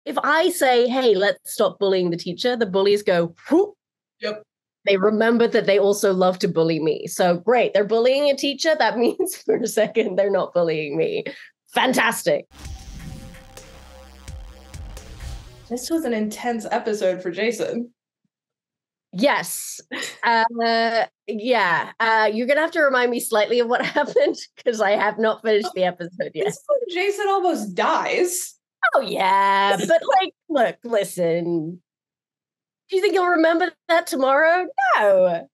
if I say, hey, let's stop bullying the teacher, the bullies go, whoop. Yep. They remember that they also love to bully me. So great, they're bullying a teacher. That means for a second they're not bullying me. Fantastic. This was an intense episode for Jaysohn. Yes. Yeah. You're going to have to remind me slightly of what happened because I have not finished the episode yet. This is when Jaysohn almost dies. Oh, yeah. But like, look, listen. Do you think you'll remember that tomorrow? No.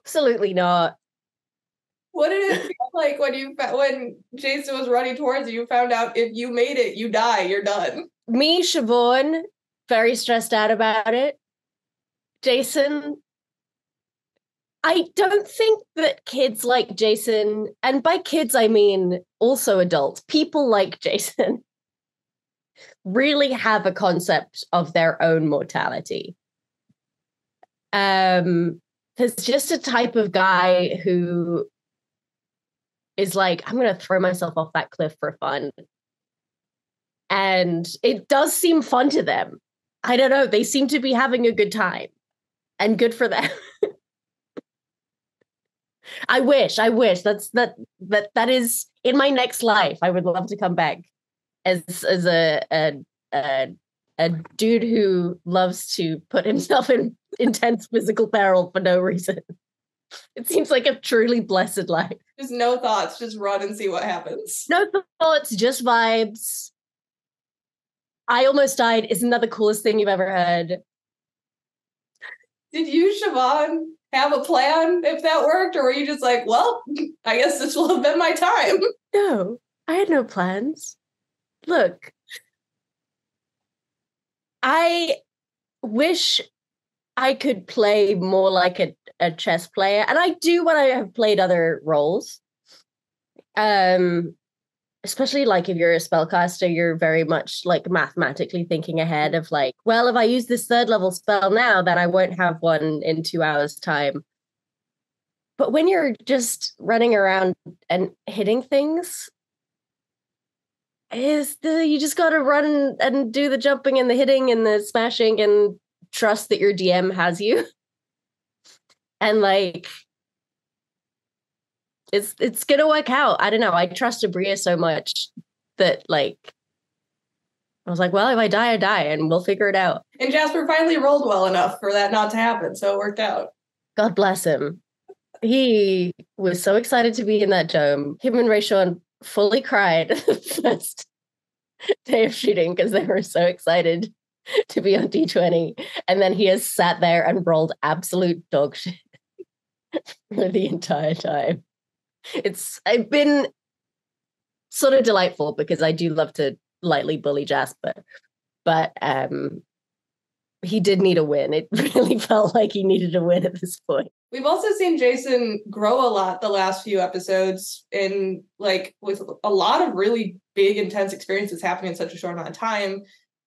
Absolutely not. What did it feel like when Jaysohn was running towards you found out if you made it, you die, you're done? Me, Siobhan, very stressed out about it. Jaysohn, I don't think that kids like Jaysohn, and by kids I mean also adults, people like Jaysohn, really have a concept of their own mortality. There's just a type of guy who is like, I'm going to throw myself off that cliff for fun. And it does seem fun to them. I don't know. They seem to be having a good time. And good for them. I wish that is in my next life. I would love to come back as a dude who loves to put himself in intense physical peril for no reason. It seems like a truly blessed life. Just no thoughts, just run and see what happens. No thoughts, just vibes. I almost died. Isn't that the coolest thing you've ever heard? Did you, Siobhan, have a plan if that worked? Or were you just like, well, I guess this will have been my time? No, I had no plans. Look, I wish I could play more like a chess player. And I do when I have played other roles. Especially like if you're a spellcaster, you're very much like mathematically thinking ahead of like, well, if I use this 3rd level spell now, then I won't have one in 2 hours time. But when you're just running around and hitting things, you just got to run and do the jumping and the hitting and the smashing and trust that your DM has you. And like, it's gonna work out. I don't know. I trust Abria so much that like I was like, well, if I die, I die, and we'll figure it out. And Jasper finally rolled well enough for that not to happen, so it worked out. God bless him. He was so excited to be in that dome. Him and Rayshon fully cried the first day of shooting because they were so excited to be on D20. And then he has sat there and rolled absolute dog shit for the entire time. It's been sort of delightful because I do love to lightly bully Jasper, but he did need a win. It really felt like he needed a win at this point. We've also seen Jaysohn grow a lot the last few episodes in like with a lot of really big, intense experiences happening in such a short amount of time.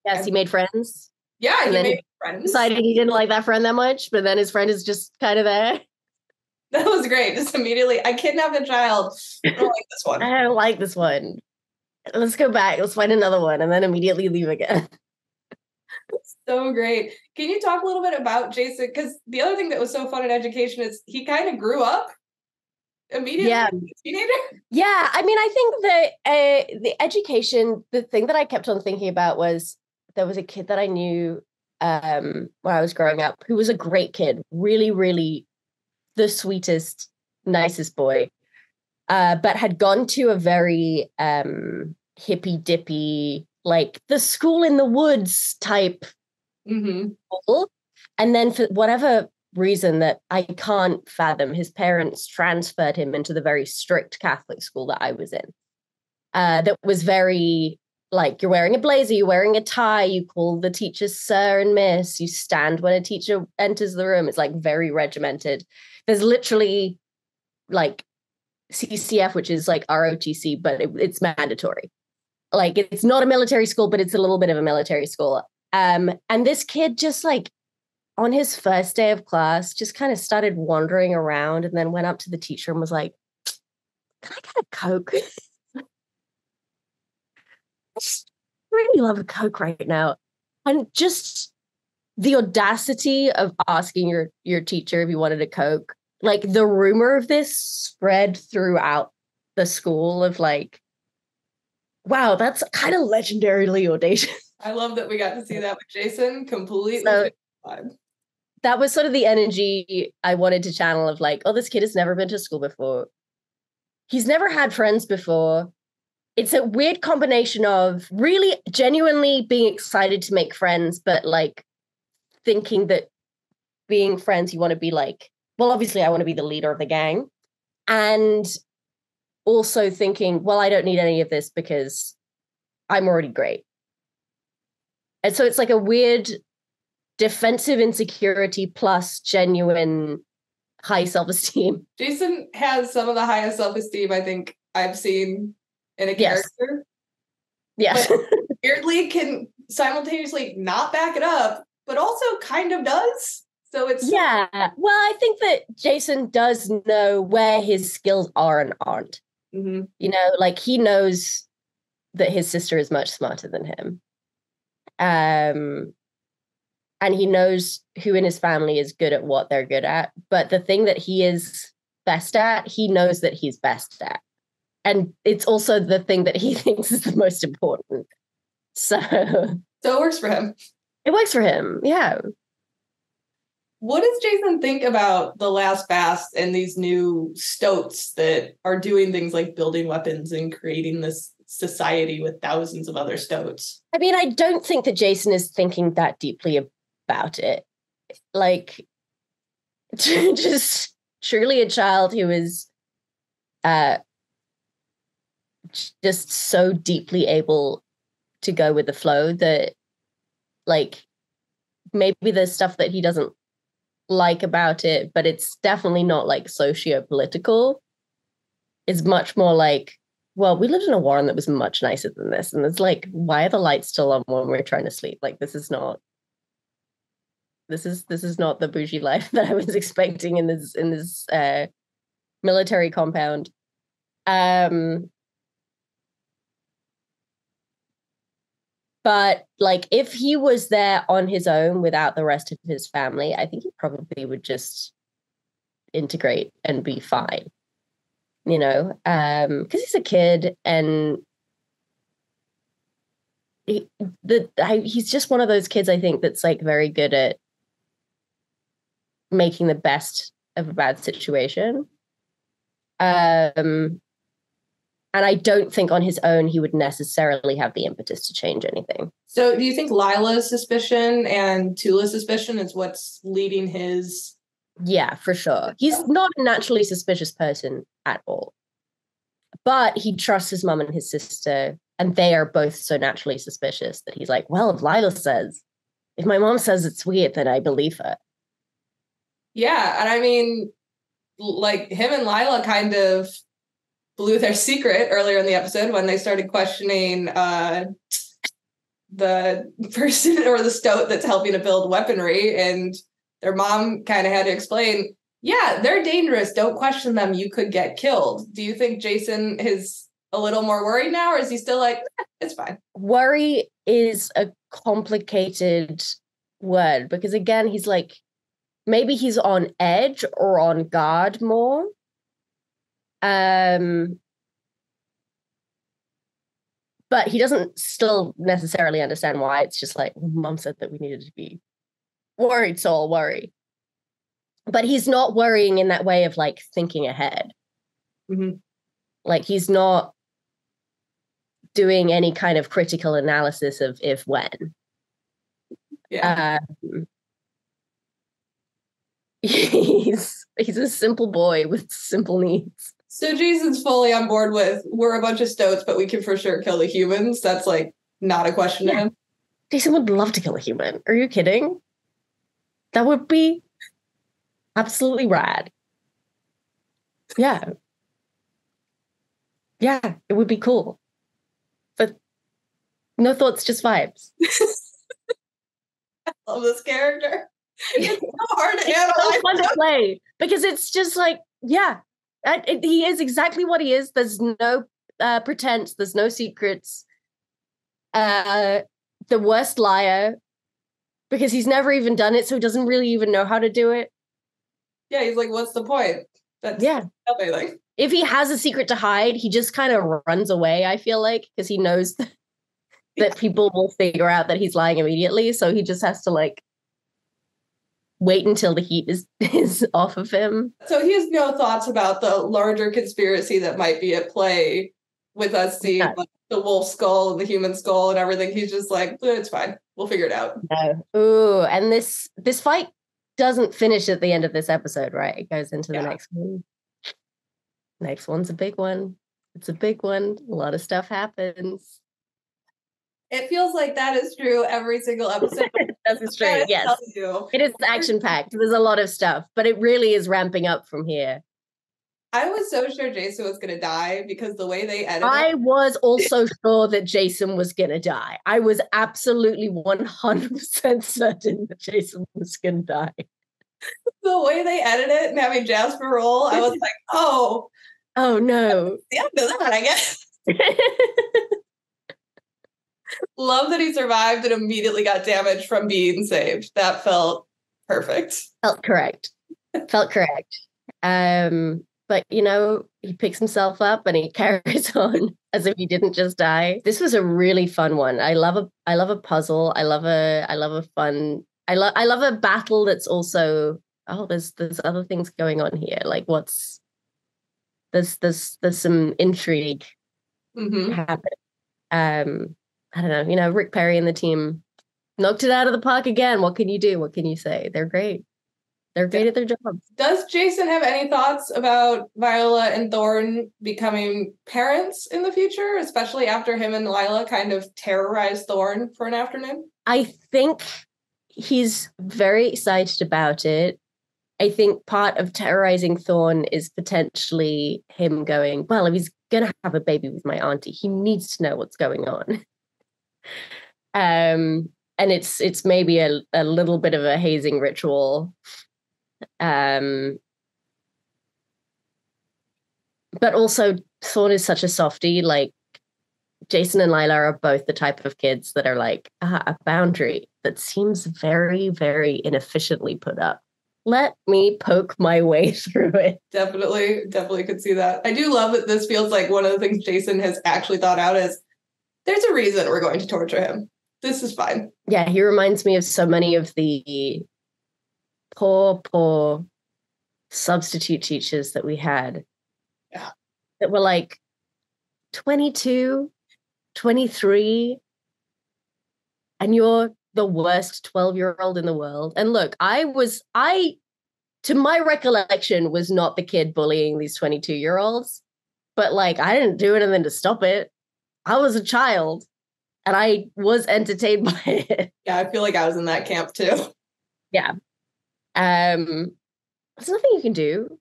Yes, he made friends. Yeah, he made friends. Decided he didn't like that friend that much, but then his friend is just kind of there. That was great. Just immediately, I kidnapped a child. I don't like this one. I don't like this one. Let's go back. Let's find another one and then immediately leave again. So great. Can you talk a little bit about Jaysohn? Because the other thing that was so fun in education is he kind of grew up immediately. Yeah. Teenager. Yeah. I mean, I think that the education, the thing that I kept on thinking about was there was a kid that I knew when I was growing up who was a great kid, really, really the sweetest, nicest boy, but had gone to a very hippy dippy, like the school in the woods type school. And then for whatever reason that I can't fathom, his parents transferred him into the very strict Catholic school that I was in. That was very like, you're wearing a blazer, you're wearing a tie, you call the teachers sir and miss, you stand when a teacher enters the room. It's like very regimented. There's literally like CCF, which is like ROTC, but it's mandatory. Like it's not a military school, but it's a little bit of a military school. And this kid just like on his first day of class, just kind of started wandering around and then went up to the teacher and was like, can I get a Coke? really love a Coke right now. And just the audacity of asking your teacher if you wanted a Coke. Like the rumor of this spread throughout the school of like, wow, that's kind of legendarily audacious. I love that we got to see that with Jaysohn. Completely. So that was sort of the energy I wanted to channel of like, oh, this kid has never been to school before. He's never had friends before. It's a weird combination of really genuinely being excited to make friends, but like thinking that being friends, you want to be like, well, obviously I want to be the leader of the gang. And also thinking, well, I don't need any of this because I'm already great. And so it's like a weird defensive insecurity plus genuine high self-esteem. Jaysohn has some of the highest self-esteem I think I've seen in a character. Yes. But weirdly can simultaneously not back it up, but also kind of does. So it's well, I think that Jaysohn does know where his skills are and aren't. Mm-hmm. You know, like he knows that his sister is much smarter than him. And he knows who in his family is good at what they're good at. But the thing that he is best at, he knows that he's best at. And it's also the thing that he thinks is the most important. So it works for him. It works for him, yeah. What does Jaysohn think about the last fast and these new stoats that are doing things like building weapons and creating this society with thousands of other stoats? I mean, I don't think that Jaysohn is thinking that deeply about it. Like, just truly a child who is just so deeply able to go with the flow that, like, maybe there's stuff that he doesn't like about it, but it's definitely not like socio-political. It's much more like, well, we lived in a Warren that was much nicer than this. And it's like, why are the lights still on when we're trying to sleep? Like, this is not the bougie life that I was expecting in this military compound. But like, if he was there on his own without the rest of his family, I think he probably would just integrate and be fine, you know, because he's a kid and he's just one of those kids, I think, that's like very good at making the best of a bad situation. And I don't think on his own he would necessarily have the impetus to change anything. So do you think Lila's suspicion and Tula's suspicion is what's leading his... Yeah, for sure. He's not a naturally suspicious person at all. But he trusts his mum and his sister, and they are both so naturally suspicious that he's like, well, if my mom says it's weird, then I believe her. Yeah, and I mean, like, him and Lila kind of blew their secret earlier in the episode when they started questioning the person or the stoat that's helping to build weaponry, and their mom kind of had to explain, yeah, they're dangerous, don't question them, you could get killed. Do you think Jaysohn is a little more worried now, or is he still like, it's fine? Worry is a complicated word, because again, he's like, maybe he's on edge or on guard more. But he doesn't still necessarily understand why. It's just like, mom said that we needed to be worried, so I'll worry. But he's not worrying in that way of like thinking ahead. Mm-hmm. Like, he's not doing any kind of critical analysis of if when. Yeah. He's a simple boy with simple needs. So Jaysohn's fully on board with, we're a bunch of stoats, but we can for sure kill the humans. That's like not a question to him. Jaysohn would love to kill a human. Are you kidding? That would be absolutely rad. Yeah. Yeah, it would be cool. But no thoughts, just vibes. I love this character. It's so hard to analyze. It's so fun to play because it's just like, yeah, he is exactly what he is. There's no pretense. There's no secrets. the worst liar, because he's never even done it, so he doesn't really even know how to do it. Yeah, he's like, what's the point? That's anything. If he has a secret to hide, he just kind of runs away, I feel like, because he knows that people will figure out that he's lying immediately. So he just has to like wait until the heat is off of him. So he has no thoughts about the larger conspiracy that might be at play with us seeing like, the wolf skull and the human skull and everything. He's just like, it's fine. We'll figure it out. No. Ooh, and this fight doesn't finish at the end of this episode, right? It goes into the next one. Next one's a big one. It's a big one. A lot of stuff happens. It feels like that is true every single episode. That's true, yes. It is action-packed. There's a lot of stuff, but it really is ramping up from here. I was so sure Jaysohn was going to die because the way they edited I was also sure that Jaysohn was going to die. I was absolutely 100% certain that Jaysohn was going to die. The way they edited it and having Jasper roll, I was like, oh no. The end of that, I guess. Love that he survived and immediately got damaged from being saved. That felt perfect. Felt correct. But, you know, he picks himself up and he carries on as if he didn't just die. This was a really fun one. I love a puzzle. I love a battle that's also, there's other things going on here. Like there's some intrigue happening. I don't know, you know, Rick Perry and the team knocked it out of the park again. What can you do? What can you say? They're great. They're great at their jobs. Does Jaysohn have any thoughts about Viola and Thorne becoming parents in the future, especially after him and Lila kind of terrorized Thorne for an afternoon? I think he's very excited about it. I think part of terrorizing Thorne is potentially him going, well, if he's going to have a baby with my auntie, he needs to know what's going on. And it's maybe a little bit of a hazing ritual. But also Thorne is such a softie. Like Jaysohn and Lila are both the type of kids that are like a boundary that seems very, very inefficiently put up. Let me poke my way through it. Definitely could see that. I do love that this feels like one of the things Jaysohn has actually thought out is there's a reason we're going to torture him. This is fine. Yeah, he reminds me of so many of the poor substitute teachers that we had. Yeah. That were like 22, 23, and you're the worst 12-year-old in the world. And look, to my recollection, was not the kid bullying these 22-year-olds, but like, I didn't do anything to stop it. I was a child and I was entertained by it. Yeah, I feel like I was in that camp too. Yeah. There's nothing you can do.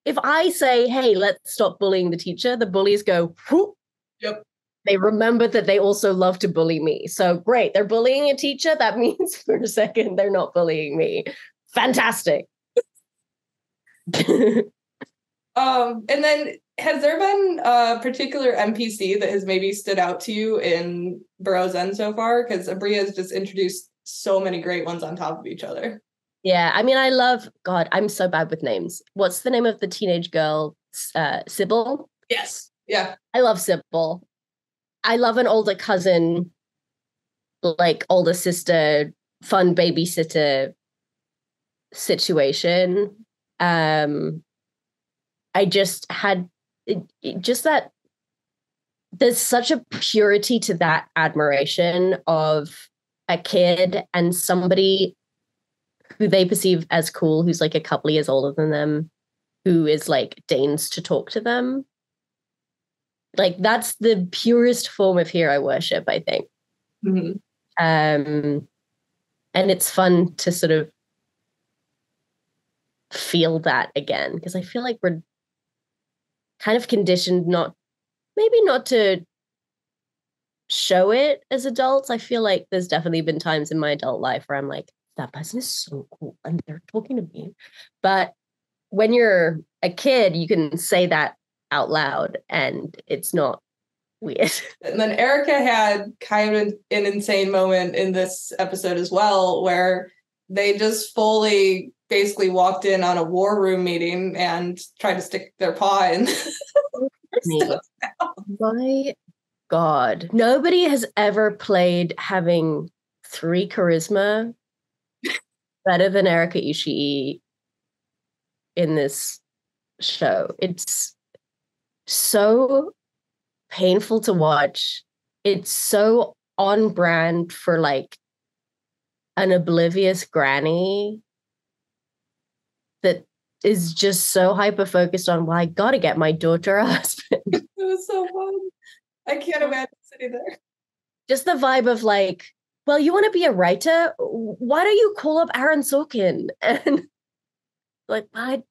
If I say, hey, let's stop bullying the teacher, the bullies go, whoop. Yep. They remember that they also love to bully me. So great, they're bullying a teacher. That means for a second, they're not bullying me. Fantastic. And then has there been a particular NPC that has maybe stood out to you in Burrow's End so far? Because Abria has just introduced so many great ones on top of each other. Yeah, I mean, God, I'm so bad with names. What's the name of the teenage girl? Sybil? Yes. Yeah. I love Sybil. I love an older cousin, like older sister, fun babysitter situation. I just had just that there's such a purity to that admiration of a kid and somebody who they perceive as cool, who's like a couple of years older than them, who is like deigns to talk to them. Like that's the purest form of hero worship, I think. Mm-hmm. And it's fun to sort of feel that again, because I feel like we're kind of conditioned not to show it as adults. I feel like there's definitely been times in my adult life where I'm like, that person is so cool and they're talking to me. But when you're a kid, you can say that out loud and it's not weird. And then Erica had kind of an insane moment in this episode as well, where they just fully basically walked in on a war room meeting and tried to stick their paw in. My God. Nobody has ever played having 3 charisma better than Erica Ishii in this show. It's so painful to watch. It's so on brand for like an oblivious granny that is just so hyper focused on, well, I gotta get my daughter a husband. It was so fun. I can't imagine sitting there. Just the vibe of like, well, you want to be a writer? Why don't you call up Aaron Sorkin? And like, I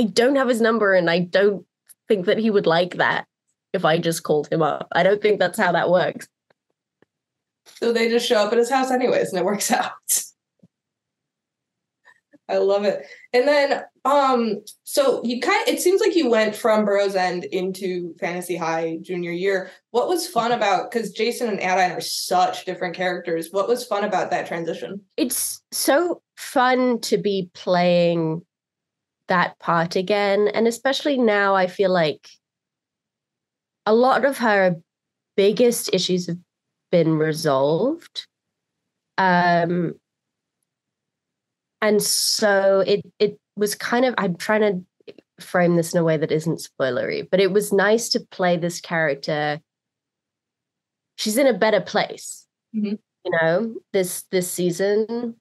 don't have his number, and I don't think that he would like that if I just called him up. I don't think that's how that works. So they just show up at his house anyways, and it works out. I love it. And then, so it seems like you went from Burrow's End into Fantasy High junior year. What was fun about, because Jaysohn and Adaine are such different characters, what was fun about that transition? It's so fun to be playing that part again. And especially now, I feel like a lot of her biggest issues have been resolved. And so it was kind of, I'm trying to frame this in a way that isn't spoilery, but it was nice to play this character. She's in a better place, you know, this season.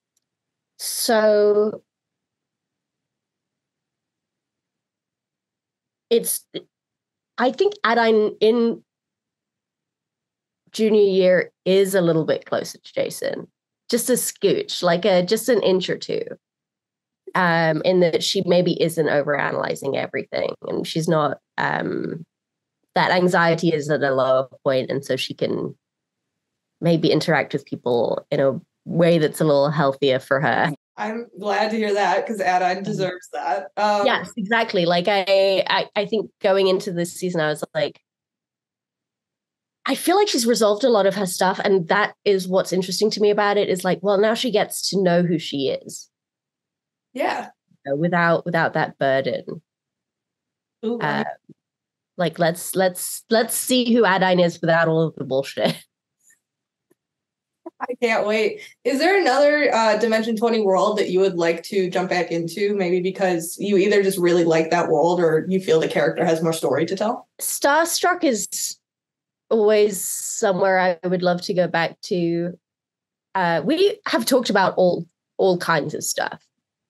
So I think Adaine in junior year is a little bit closer to Jaysohn. Just a scooch, like just an inch or two, in that she maybe isn't overanalyzing everything, and she's not, that anxiety is at a lower point, and so she can maybe interact with people in a way that's a little healthier for her. I'm glad to hear that, because Adaine deserves that. Yes, exactly. Like I think going into this season, I was like, I feel like she's resolved a lot of her stuff, and that is what's interesting to me about it, is like, well, now she gets to know who she is. Yeah. Without that burden. Ooh, like let's see who Adaine is without all of the bullshit. I can't wait. Is there another Dimension 20 world that you would like to jump back into? Maybe because you either just really like that world, or you feel the character has more story to tell? Starstruck is always somewhere I would love to go back to. We have talked about all kinds of stuff.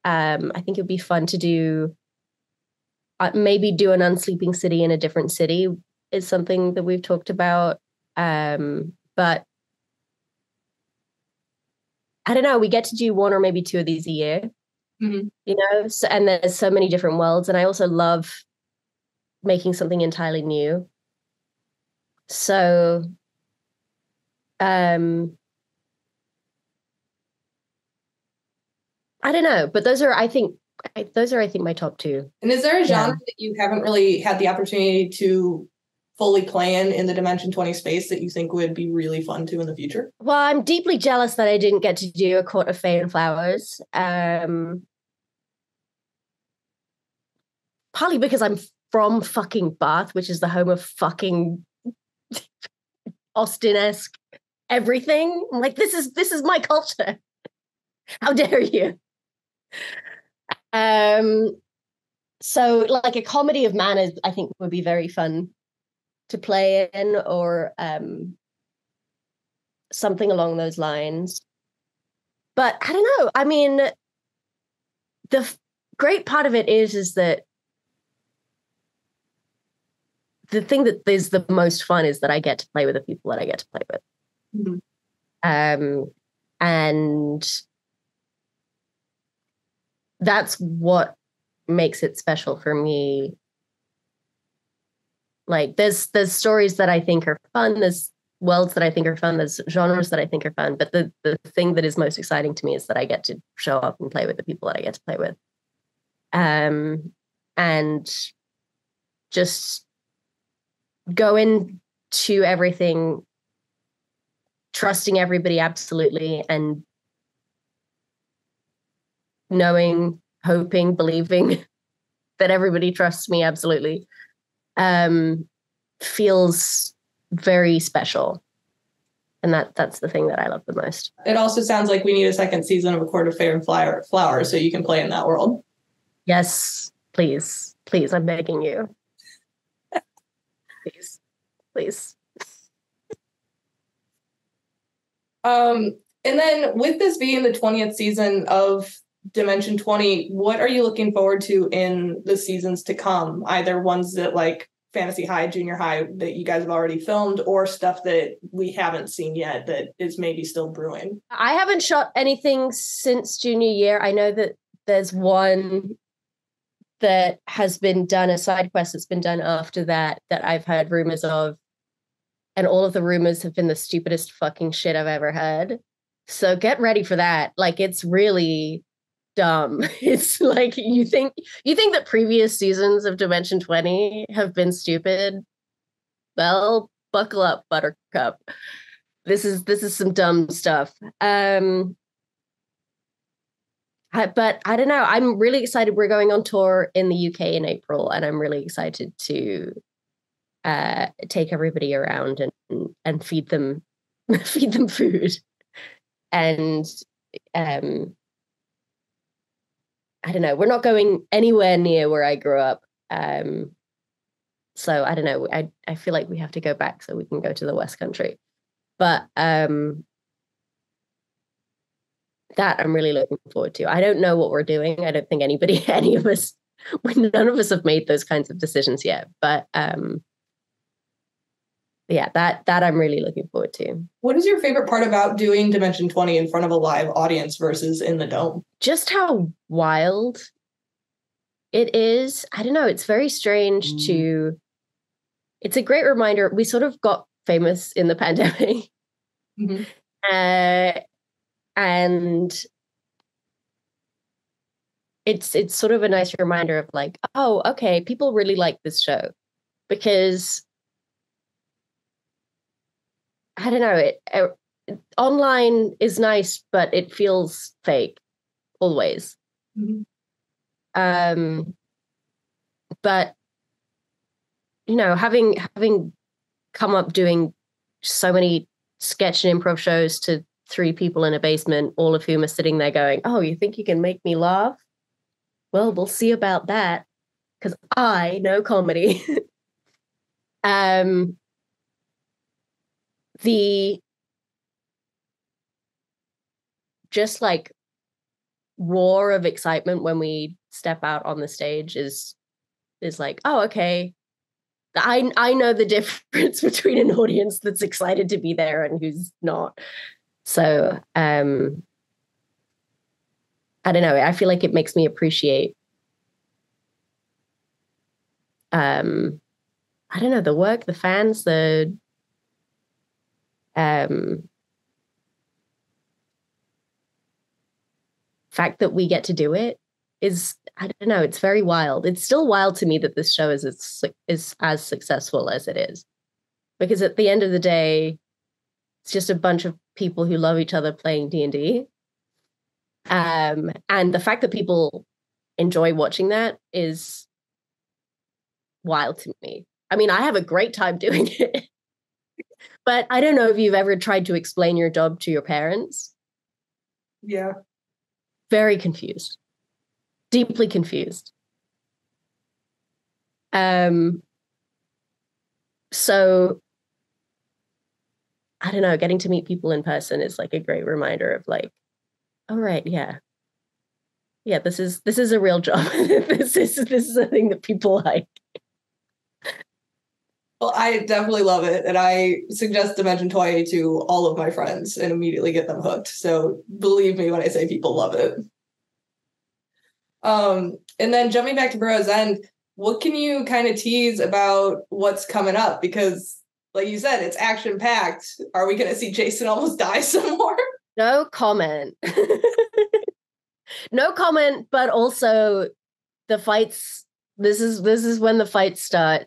I think it'd be fun to do, maybe do an Unsleeping City in a different city is something that we've talked about. But I don't know, we get to do 1 or maybe 2 of these a year, you know, so, and there's so many different worlds. And I also love making something entirely new. So, I don't know, but those are, I think my top 2. And is there a genre that you haven't really had the opportunity to fully play in the Dimension 20 space that you think would be really fun to in the future? Well, I'm deeply jealous that I didn't get to do A Court of Fey and Flowers. Partly because I'm from fucking Bath, which is the home of fucking Austin-esque everything. I'm like, this is my culture. How dare you? So like a comedy of manners, I think would be very fun to play in, or something along those lines. But I don't know. I mean, the great part of it is that the thing that is the most fun is that I get to play with the people that I get to play with. And that's what makes it special for me. Like there's stories that I think are fun, there's worlds that I think are fun, there's genres that I think are fun, but the thing that is most exciting to me is that I get to show up and play with the people that I get to play with. And just go into to everything, trusting everybody absolutely, and knowing, hoping, believing that everybody trusts me absolutely, feels very special. And that's the thing that I love the most. It also sounds like we need a second season of A Court of Fire and Flower so you can play in that world. Yes, please. Please, I'm begging you. Please. Please. And then with this being the 20th season of Dimension 20, what are you looking forward to in the seasons to come? Either ones that like Fantasy High, Junior High that you guys have already filmed, or stuff that we haven't seen yet that is maybe still brewing? I haven't shot anything since junior year. I know that there's one that has been done, a side quest that's been done after that I've heard rumors of. And all of the rumors have been the stupidest fucking shit I've ever heard. So get ready for that. Like, it's really dumb. It's like you think that previous seasons of Dimension 20 have been stupid. Well, buckle up, Buttercup. This is some dumb stuff. But I don't know. I'm really excited. We're going on tour in the UK in April, and I'm really excited to take everybody around and feed them food. And I don't know, we're not going anywhere near where I grew up. So I don't know, I feel like we have to go back so we can go to the West Country. But that I'm really looking forward to. I don't know what we're doing. I don't think none of us have made those kinds of decisions yet. But yeah, that I'm really looking forward to. What is your favorite part about doing Dimension 20 in front of a live audience versus in the dome? Just how wild it is. I don't know. It's very strange it's a great reminder. We sort of got famous in the pandemic. Mm-hmm. And it's sort of a nice reminder of like, oh, okay, people really like this show. Because I don't know, online is nice, but it feels fake always. Mm-hmm. But you know, having come up doing so many sketch and improv shows to 3 people in a basement, all of whom are sitting there going, oh, you think you can make me laugh? Well, we'll see about that, because I know comedy. The just like roar of excitement when we step out on the stage is like, oh, okay. I know the difference between an audience that's excited to be there and who's not. So I don't know. I feel like it makes me appreciate I don't know, the work, the fans, the fact that we get to do it is, I don't know, it's very wild. It's still wild to me that this show is as successful as it is, because at the end of the day, it's just a bunch of people who love each other playing D&D. And the fact that people enjoy watching that is wild to me. I mean, I have a great time doing it. But I don't know if you've ever tried to explain your job to your parents. Yeah. Very confused. Deeply confused. So I don't know, getting to meet people in person is like a great reminder of like, all right, yeah. Yeah, this is a real job. this is a thing that people like. Well, I definitely love it, and I suggest Dimension 20 to all of my friends and immediately get them hooked. So believe me when I say people love it. And then jumping back to Burrow's End, what can you kind of tease about what's coming up? Because, like you said, it's action-packed. Are we going to see Jaysohn almost die some more? No comment. No comment, but also the fights. This is when the fights start.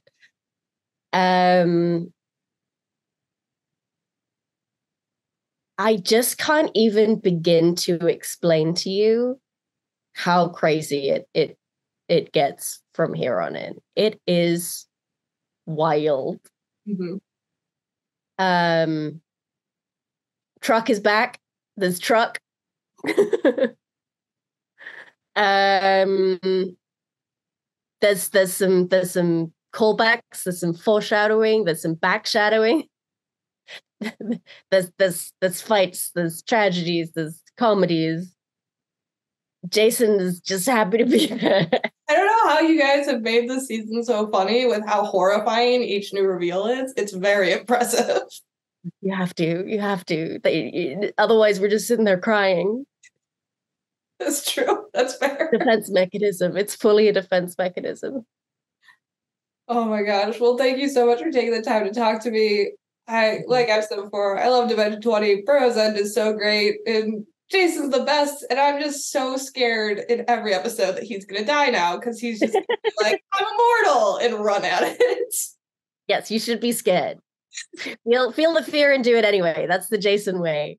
I just can't even begin to explain to you how crazy it gets from here on in. It is wild. Mm-hmm. Truck is back. There's Truck. um there's some callbacks, there's some foreshadowing, there's some backshadowing. there's fights, there's tragedies, there's comedies. Jaysohn is just happy to be there. I don't know how you guys have made this season so funny with how horrifying each new reveal is. It's very impressive. You have to. Otherwise, we're just sitting there crying. That's true. That's fair. Defense mechanism. It's fully a defense mechanism. Oh my gosh. Well, thank you so much for taking the time to talk to me. Like I've said before, I love Dimension 20. Burrow's End is so great, and Jayson's the best, and I'm just so scared in every episode that he's gonna die now, because he's just like, I'm immortal, and run at it. Yes, you should be scared. Feel the fear and do it anyway. That's the Jaysohn way.